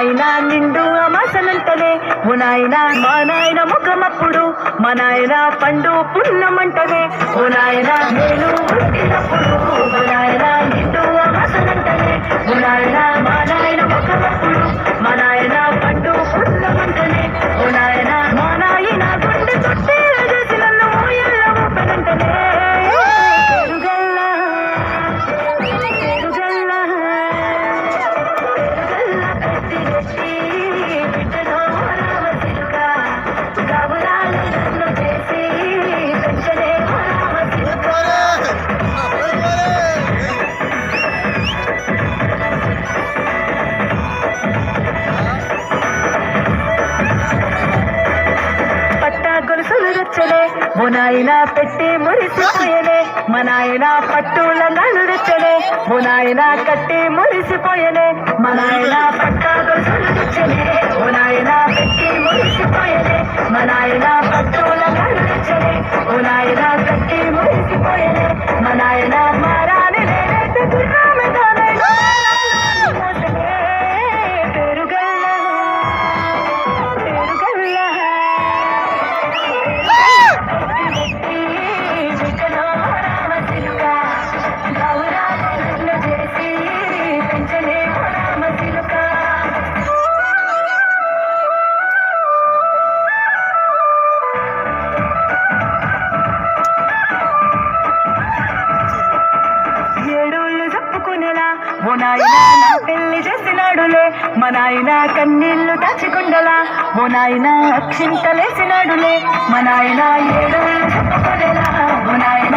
నాయన నిండు అమాసనంటలే ఓ నాయన మా నాయన ముఖమప్పుడు మా నాయన పండు పున్నమంటలే ఓ నాయన నేను పుట్టినప్పుడు ఓ నాయన నిండు అమాసనంటలే ఓ నాయన మా నాయన ముఖమప్పుడు మా నాయన పండు పున్నమంటలే ఓ నాయన మా నాయన గుండె చుట్టే చేసి నన్ను ఎల్ల ఊపనంటలే ఓ నాయన పెట్టి మురిసిపోయలే మా నాయన పట్టులంగాను తెచ్చలే ఓ నాయన కట్టి మురిసిపోయలే మా నాయన పట్ట గొలుసులు తెచ్చలే ఓ నాయన పెట్టి మురిసిపోయలే మా నాయన పట్టులంగాను తెచ్చలే ఓ నాయన కట్టి మురిసిపోయలే మా నాయన మారాని ఓ నాయన నా పెళ్లి చేసినాడులే మా నాయన కన్నీళ్లు దాచికుండలా ఓ నాయన అక్షింతలేసినాడులే మా నాయన 7 చెప్పుకొనేలా ఓ నాయన